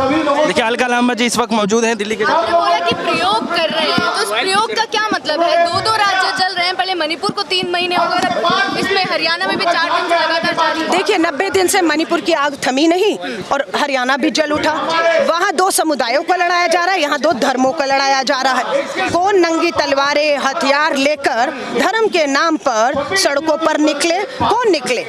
देखिए अलका लांबा जी इस वक्त मौजूद हैं दिल्ली के। आपने बोला कि प्रयोग कर रहे हैं, तो इस प्रयोग का क्या मतलब है? दो राज्य जल रहे हैं, पहले मणिपुर को 3 महीने हो गए, इसमें हरियाणा में भी 4 दिन से लगातार जारी है। देखिए 90 दिन से मणिपुर की आग थमी नहीं और हरियाणा भी जल उठा। वहाँ 2 समुदायों को लड़ाया जा रहा है, यहाँ 2 धर्मों को लड़ाया जा रहा है। कौन नंगी तलवारें हथियार लेकर धर्म के नाम पर सड़कों पर निकले, कौन निकले?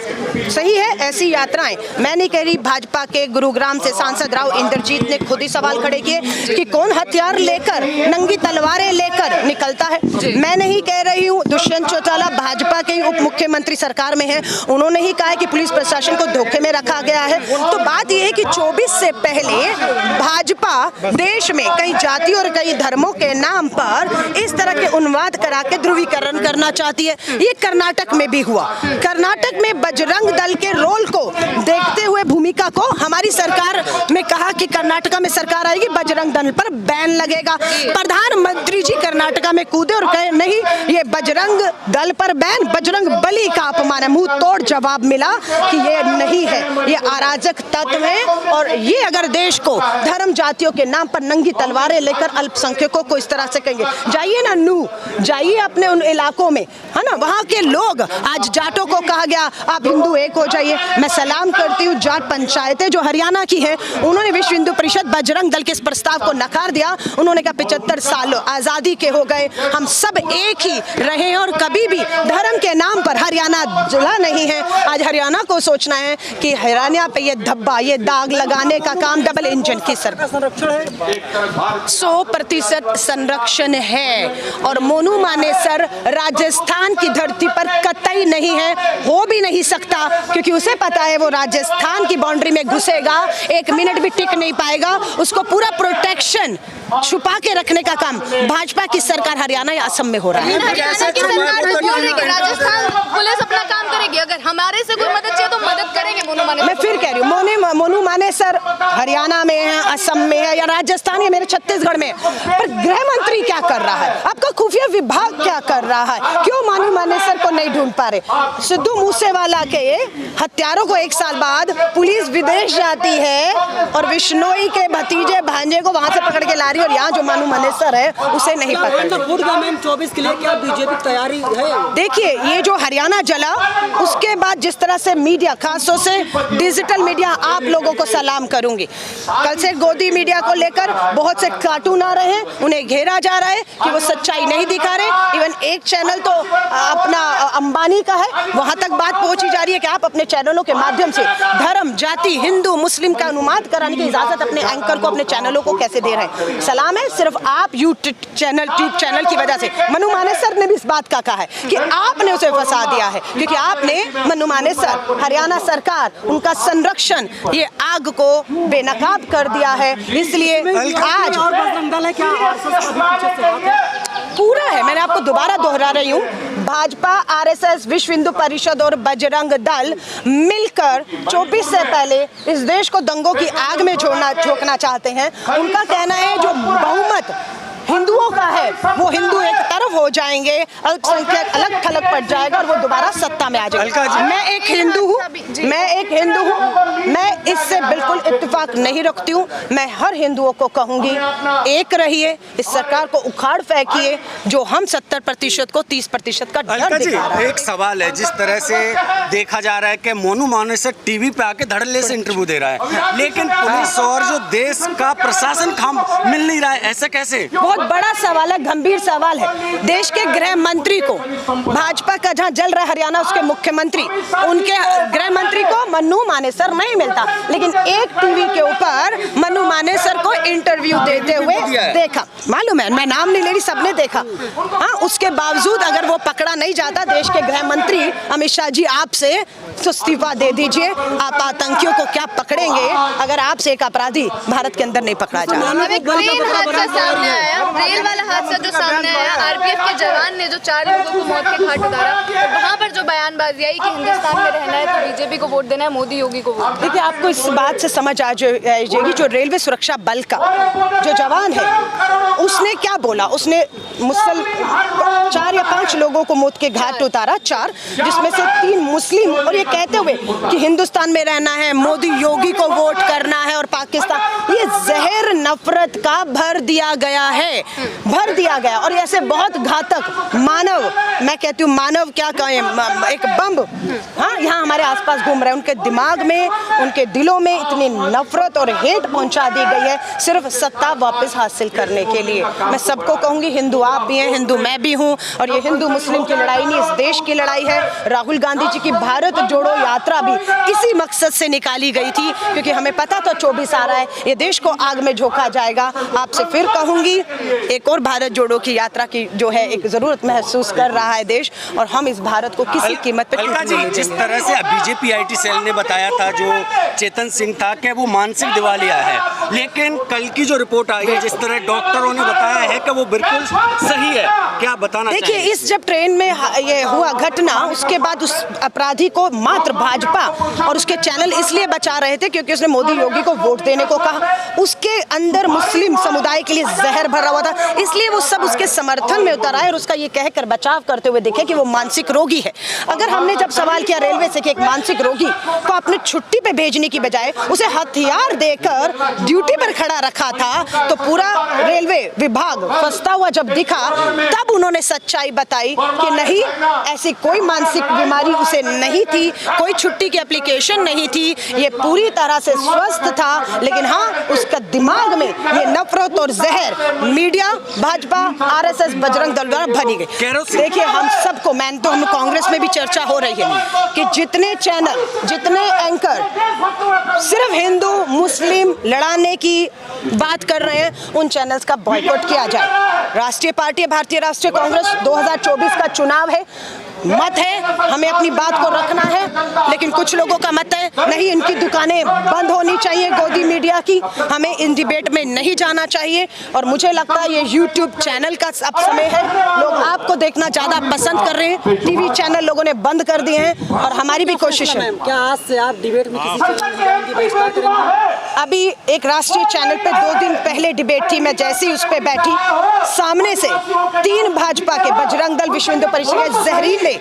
सही है, ऐसी यात्राएं मैं नहीं कह रही। भाजपा के गुरुग्राम से सांसद राव इंद्रजीत ने खुद ही सवाल खड़े किए कि कौन हथियार लेकर नंगी तलवारें लेकर निकलता है। मैं नहीं कह रही हूँ, दुष्यंत चौटाला भाजपा के उप मुख्यमंत्री सरकार में है, उन्होंने ही कहा है कि पुलिस प्रशासन को धोखे में रखा गया है। तो बात यह है कि 24 से पहले भाजपा देश में कई जाति और कई धर्मों के नाम पर इस तरह के उन्माद करा के ध्रुवीकरण करना चाहती है। ये कर्नाटक में भी हुआ। कर्नाटक में बजरंग दल के रोल को देखते हुए, भूमिका को हमारी सरकार में कहा कि कर्नाटक में सरकार आएगी, बजरंग दल पर बैन लगेगा। प्रधानमंत्री जी कर्नाटक में कूदे और कहे नहीं, ये बजरंग दल पर बैन बजरंग बली का अपमान है। मुंह तोड़ जवाब मिला कि ये नहीं है, ये अराजक तत्व है और ये अगर देश को धर्म जातियों के नाम पर नंगी तलवारें लेकर अल्पसंख्यकों को इस तरह से कहेंगे। जाइए ना नू, जाइए अपने उन इलाकों में, है ना, वहाँ के लोग, आज जाटों को कहा गया आप हिंदू एक हो जाइए। मैं सलाम करती हूँ जाट पंचायतें जो हरियाणा की हैं, उन्होंने विश्व हिंदू परिषद बजरंग दल के इस प्रस्ताव को नकार दिया। उन्होंने कहा 75 साल आजादी के हो गए, हम सब एक ही रहे और कभी भी धर्म के नाम पर हरियाणा जला नहीं है। आज हरियाणा को सोचना है कि हरियाणा पे ये धब्बा, ये दाग लगाने का काम डबल इंजन की सरकार। 100% संरक्षण है और मोनू मानेसर राजस्थान की धरती पर कतई नहीं है, हो भी नहीं सकता, क्योंकि उसे पता है वो राजस्थान की बाउंड्री में घुसेगा 1 मिनट भी टिक नहीं पाएगा। उसको पूरा प्रोटेक्शन छुपा के रखने का काम भाजपा की सरकार हरियाणा या असम में हो रहा है। हरियाणा की सरकार तो बोल रही है राजस्थान पुलिस अपना काम करेगी, अगर हमारे से कोई मदद चाहिए तो मदद करेंगे मोनू मानेसर। मैं फिर कह रही हूँ, मोनू मानेसर हरियाणा में है, असम में है या राजस्थान या मेरे छत्तीसगढ़ में है, पर गृह मंत्री क्या कर रहा है, आपका खुफिया विभाग क्या कर रहा है? क्यों मोनू मानेसर को नहीं ढूंढ पा रहे? सिद्धू मूसेवाला के हत्यारों को 1 साल बाद पुलिस विदेश जाती है और विश्नोई के भतीजे भांजे को वहां से पकड़ के ला रही है, और यहाँ जो मोनू मानेसर है उसे नहीं पकड़। 24 के लिए क्या बीजेपी तैयारी है? देखिए ये जो हरियाणा जला, उसके बाद जिस तरह से मीडिया, खासतौर से डिजिटल मीडिया, आप लोगों को सलाम करूंगी। कल से गोदी मीडिया को लेकर बहुत से कार्टून आ रहे हैं, उन्हें घेरा जा रहा है कि वो सच्चाई नहीं दिखा रहे। इवन एक चैनल तो अपना अंबानी का है, वहां तक बात पहुंची जा रही है कि आप अपने चैनलों के माध्यम से धर्म, जाति, हिंदू मुस्लिम का अनुवाद कराने की इजाजत अपने एंकर को, अपने चैनलों को कैसे दे रहे हैं? सलाम है, सिर्फ आप यूट्यूब चैनल की वजह से। मोनू मानेसर ने भी इस बात का कहा है कि आपने उसे फंसा दिया है, क्योंकि आपने मोनू मानेसर, हरियाणा सरकार, उनका संरक्षण, ये आग को बेनकाब कर दिया है। इसलिए आज पूरा है, मैंने आपको दोबारा दोहरा रही हूँ, भाजपा, आरएसएस, विश्व हिंदू परिषद और बजरंग दल मिलकर 24 से पहले इस देश को दंगों की आग में झोंकना चाहते हैं। उनका कहना है जो बहुमत हिंदुओं का है वो हिंदू एक तरफ हो जाएंगे, अल्पसंख्यक अलग थलग पड़ जाएगा और वो दोबारा सत्ता में आ जाएगा। मैं एक हिंदू हूँ, मैं इससे बिल्कुल इत्तेफाक नहीं रखती हूँ। मैं हर हिंदुओं को कहूंगी, एक रहिए, इस सरकार को उखाड़ फेंकिए जो हम 70% को 30% का डर दिखा रहा है। एक सवाल है, जिस तरह से देखा जा रहा है कि मोनू मानेसर टीवी पे आके धड़ल्ले से इंटरव्यू दे रहा है, लेकिन पुलिस और जो देश का प्रशासन काम मिल नहीं रहा है, ऐसा कैसे? बहुत बड़ा सवाल है, गंभीर सवाल है। देश के गृह मंत्री को, भाजपा का जहां जल रहा हरियाणा, उसके मुख्यमंत्री, उनके गृह मंत्री को मोनू मानेसर नहीं मिलता, लेकिन एक टीवी के ऊपर मोनू मानेसर को इंटरव्यू देते हुए देखा। मालूम है, मैं नाम नहीं ले रही, सबने देखा। हाँ, उसके बावजूद अगर वो पकड़ा नहीं जाता, देश के गृह मंत्री अमित शाह जी आपसे तो इस्तीफा दे दीजिए। आप आतंकियों को क्या पकड़ेंगे अगर आपसे एक अपराधी भारत के अंदर नहीं पकड़ा जाए? रेल वाला हादसा जो सामने आया, आरपीएफ के जवान ने जो 4 लोगों को मौत के घाट उतारा, तो वहाँ पर जो बयानबाजी आई कि हिंदुस्तान में रहना है तो बीजेपी को वोट देना है, मोदी योगी को वोट। देखिए, आपको इस बात से समझ आ जाएगी, जो रेलवे सुरक्षा बल का जो जवान है उसने क्या बोला। उसने मुस्लिम 4 या 5 लोगों को मौत के घाट उतारा, 4, जिसमें से 3 मुस्लिम, और ये कहते हुए कि हिंदुस्तान में रहना है, मोदी योगी को वोट करना है और पाकिस्तान। ये नफरत का भर दिया गया है, भर दिया गया। और ऐसे बहुत घातक मानव, मैं कहती हूँ मानव क्या कहें, एक बम हाँ यहाँ हमारे आसपास घूम रहे हैं। उनके दिमाग में, उनके दिलों में इतनी नफरत और हेट पहुंचा दी गई है सिर्फ सत्ता वापस हासिल करने के लिए। मैं सबको कहूंगी, हिंदू आप भी हैं, हिंदू मैं भी हूं, और ये हिंदू मुस्लिम की लड़ाई नहीं, इस देश की लड़ाई है। राहुल गांधी जी की भारत जोड़ो यात्रा भी इसी मकसद से निकाली गई थी, क्योंकि हमें पता था 24 आ रहा है, ये देश को आग में झोंका जाएगा। आपसे फिर कहूंगी, एक और भारत जोड़ो की यात्रा की जो है एक जरूरत महसूस कर रहा है देश, और हम इस भारत को किसी कीमत पर अलका जी, जिस तरह से बीजेपी आईटी सेल ने बताया था, जो चेतन सिंह था, कि वो मानसिक दिवालिया है, लेकिन कल की जो रिपोर्ट आई है, जिस तरह डॉक्टरों ने बताया है कि वो बिल्कुल सही है, क्या बताना चाहिए? देखिए, इस जब ट्रेन में ये हुआ घटना, उसके बाद उस अपराधी को मात्र भाजपा और उसके चैनल इसलिए बचा रहे थे क्योंकि उसने मोदी योगी को वोट देने को कहा। उसके अंदर मुस्लिम समुदाय के लिए जहर भरा हुआ था, इसलिए वो सब उसके समर्थन में उतर आए और उसका ये कहकर बचाव करते हुए देखे कि वो मानसिक रोगी है। अगर हमने जब सवाल किया रेलवे से कि एक मानसिक रोगी को अपने छुट्टी पे भेजने की बजाय उसे हथियार देकर ड्यूटी पर खड़ा रखा था, तो पूरा रेलवे विभाग फंसता हुआ जब दिखा, तब उन्होंने सच्चाई बताई कि नहीं, ऐसी कोई मानसिक बीमारी उसे नहीं थी, कोई छुट्टी की एप्लीकेशन नहीं थी, ये पूरी तरह से स्वस्थ था। लेकिन हाँ, उसका दिमाग में ये नफरत और जहर मीडिया, भाजपा, आरएसएस, बजरंग दल द्वारा भरी गई। देखिए, हम सबको, मैं तो हम कांग्रेस में भी चर्चा हो रही है कि जितने चैनल, जितने एंकर सिर्फ हिंदू मुस्लिम लड़ाने की बात कर रहे हैं, उन चैनल्स का बॉयकॉट किया जाए। राष्ट्रीय पार्टी भारतीय राष्ट्रीय कांग्रेस, 2024 का चुनाव है, मत है, हमें अपनी बात को रखना है, लेकिन कुछ लोगों का मत है नहीं, इनकी दुकानें बंद होनी चाहिए, गोदी मीडिया की, हमें इन डिबेट में नहीं जाना चाहिए। और मुझे लगता है ये यूट्यूब चैनल का अब समय है, लोग आपको देखना ज़्यादा पसंद कर रहे हैं, टीवी चैनल लोगों ने बंद कर दिए हैं, और हमारी भी कोशिश है। क्या आज से आप डिबेट में किसी की बहिष्कार करेंगे? अभी एक राष्ट्रीय चैनल पे 2 दिन पहले डिबेट थी, मैं जैसे ही उस पे बैठी, सामने से 3 भाजपा के, बजरंग दल, विश्व हिंदू परिषद के जहरीले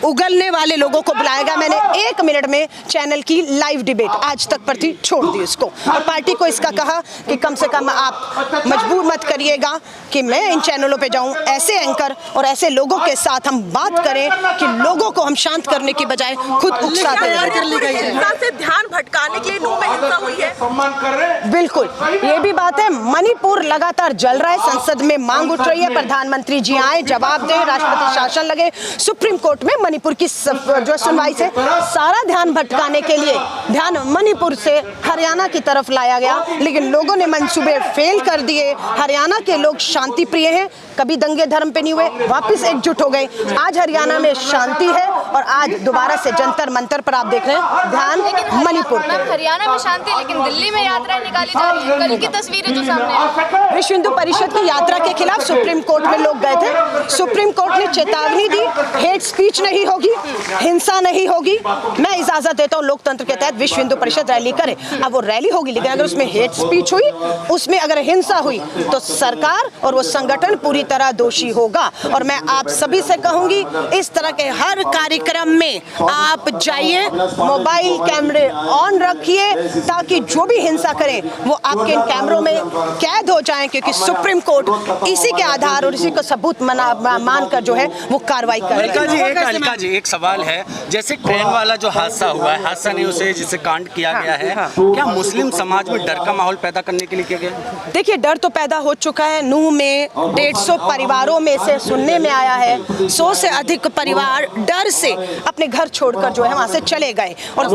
उगलने वाले लोगों को बुलाया गया। मैंने 1 मिनट में चैनल की लाइव डिबेट आज तक पर थी, छोड़ दी उसको, और पार्टी को इसका कहा कि कम से कम आप मजबूर मत करिएगा कि मैं इन चैनलों पे जाऊं। ऐसे एंकर और ऐसे लोगों के साथ हम बात करें कि लोगों को हम शांत करने की बजाय खुद उकसाते हैं। ध्यान भटकाने के लिए नूह में हिंसा हुई है। बिल्कुल, ये भी बात है। मणिपुर लगातार जल रहा है, संसद में मांग उठ रही है, प्रधानमंत्री जी आए, जवाब दें, राष्ट्रपति शासन लगे। सुप्रीम कोर्ट में मणिपुर की जो सुनवाई से सारा ध्यान भटकाने के लिए ध्यान मणिपुर से हरियाणा की तरफ लाया गया, लेकिन लोगों ने मंसूबे फेल कर दिए। हरियाणा के लोग शांति प्रिय हैं, कभी दंगे धर्म पे नहीं हुए, वापस एकजुट हो गए। आज हरियाणा में शांति है, और आज दोबारा से जंतर मंतर पर आप देख रहे हैं ध्यान मणिपुर। हरियाणा में शांति, लेकिन दिल्ली में यात्राएं निकाली जा रही है। कल की तस्वीरें जो सामने है, विश्व हिंदू परिषद की यात्रा के खिलाफ सुप्रीम कोर्ट में लोग गए थे। सुप्रीम कोर्ट ने चेतावनी दी, हेट स्पीच नहीं होगी, हिंसा नहीं होगी। मैं इजाजत देता हूँ लोकतंत्र के तहत विश्व हिंदू परिषद रैली करे, अब वो रैली होगी, लेकिन अगर उसमें हेट स्पीच हुई, उसमें अगर हिंसा हुई, तो सरकार और वो संगठन पूरी तरह दोषी होगा। और मैं आप सभी से कहूंगी, इस तरह के हर कार्यक्रम में आप जाइए, मोबाइल कैमरे ऑन रखिए, ताकि जो भी हिंसा करें वो आपके इन कैमरों में कैद हो जाएं, क्योंकि सुप्रीम कोर्ट इसी के आधार और इसी को सबूत मानकर जो है वो कार्रवाई करेगा। अलका जी, एक सवाल है, जैसे ट्रेन वाला जो हादसा हुआ है, हादसा नहीं उसे जिसे कांड किया गया है, क्या मुस्लिम समाज में डर का माहौल पैदा करने के लिए किया गया? देखिए, डर तो पैदा हो चुका है। नूह में 150 परिवारों में से सुनने में आया है 100 से अधिक परिवार डर से अपने घर छोड़कर जो है वहां से चले गए, और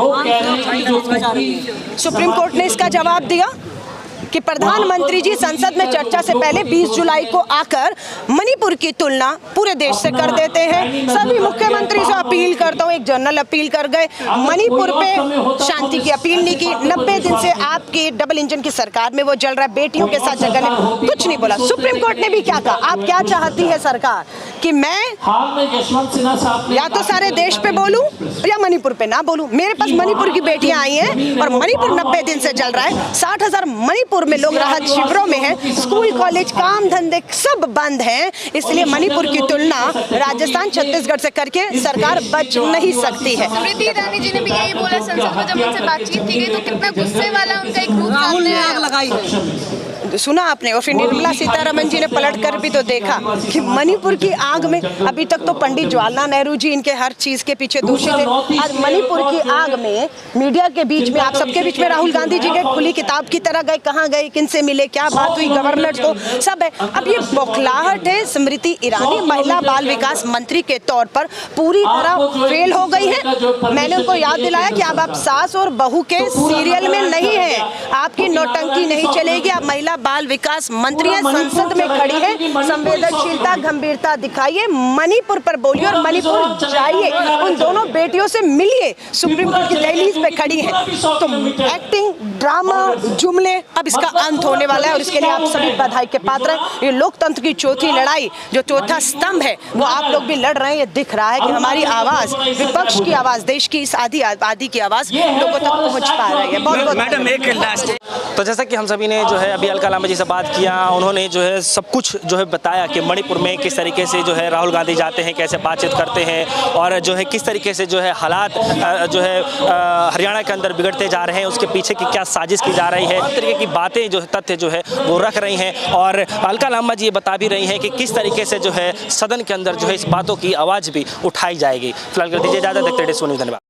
सुप्रीम कोर्ट ने इसका जवाब दिया कि प्रधानमंत्री जी संसद में चर्चा से पहले 20 जुलाई को आकर मणिपुर की तुलना पूरे देश से कर देते हैं। सभी मुख्यमंत्री से अपील करता हूँ, एक जनरल अपील कर गए, मणिपुर पे शांति की अपील नहीं की। 90 दिन से आपकी डबल इंजन की सरकार में वो जल रहा है, बेटियों के साथ जगह ने कुछ नहीं बोला। सुप्रीम कोर्ट ने भी क्या कहा, आप क्या चाहती है सरकार कि मैं या तो सारे देश पे बोलूं या मणिपुर पे ना बोलूं? मेरे पास मणिपुर की बेटियां आई हैं और मणिपुर 90 दिन से जल रहा है। 60,000 मणिपुर में लोग राहत शिविरों में हैं, स्कूल कॉलेज काम धंधे सब बंद हैं। इसलिए मणिपुर की तुलना राजस्थान छत्तीसगढ़ से करके सरकार बच नहीं सकती है। स्मृति ईरानी जी ने भी यही बोला संसद में जब उनसे बातचीत की गई, तो कितना गुस्से वाला उनका एक रूप सामने आया। सुना आपने, और फिर निर्मला सीतारमण जी ने पलट कर भी तो देखा कि मणिपुर की आग में अभी तक तो पंडित जवाहरलाल नेहरू जी इनके हर चीज के पीछे दोषी थे। आज मणिपुर की आग में मीडिया के बीच में, आप सबके बीच में राहुल गांधी जी के खुली किताब की तरह गए, कहाँ गए, किनसे मिले, क्या बात हुई, गवर्नर को सब है। अब ये बौखलाहट है। स्मृति ईरानी महिला बाल विकास मंत्री के तौर पर पूरी तरह फेल हो गई है। मैंने उनको याद दिलाया कि अब आप सास और बहू के सीरियल में नहीं है, आपकी नौटंकी नहीं चलेगी। आप महिला बाल विकास मंत्री हैं, संसद में खड़ी है, संवेदनशीलता गंभीरता दिखाइए, मणिपुर पर बोलिए और मणिपुर जाइए, उन दोनों बेटियों से मिलिए, सुप्रीम कोर्ट की दहलीज पे खड़ी है। तो एक्टिंग, ड्रामा, जुमले, अब इसका अंत होने वाला है और इसके लिए आप सभी बधाई के पात्र हैं। ये लोकतंत्र की चौथी लड़ाई, जो चौथा स्तंभ है, वो आप लोग भी लड़ रहे हैं। ये दिख रहा है कि हमारी आवाज, विपक्ष की आवाज, देश की इस आबादी की आवाज लोगों तक पहुंच पा रही है। बहुत बहुत मैडम एक लास्ट, तो जैसा कि हम सभी ने जो है अभी अलका लांबा जी से बात किया, उन्होंने जो है सब कुछ जो है बताया कि मणिपुर में किस तरीके से जो है राहुल गांधी जाते हैं, कैसे बातचीत करते हैं और जो है किस तरीके से जो है हालात जो है हरियाणा के अंदर बिगड़ते जा रहे हैं, उसके पीछे की क्या साजिश की जा रही है, इस तरीके की बातें जो है, तथ्य जो है वो रख रही हैं। और अलका लांबा जी ये बता भी रही हैं कि किस तरीके से जो है सदन के अंदर जो है इस बातों की आवाज़ भी उठाई जाएगी। फिलहाल कर दीजिए इजाज़त, देखते रहिए सोनी, धन्यवाद।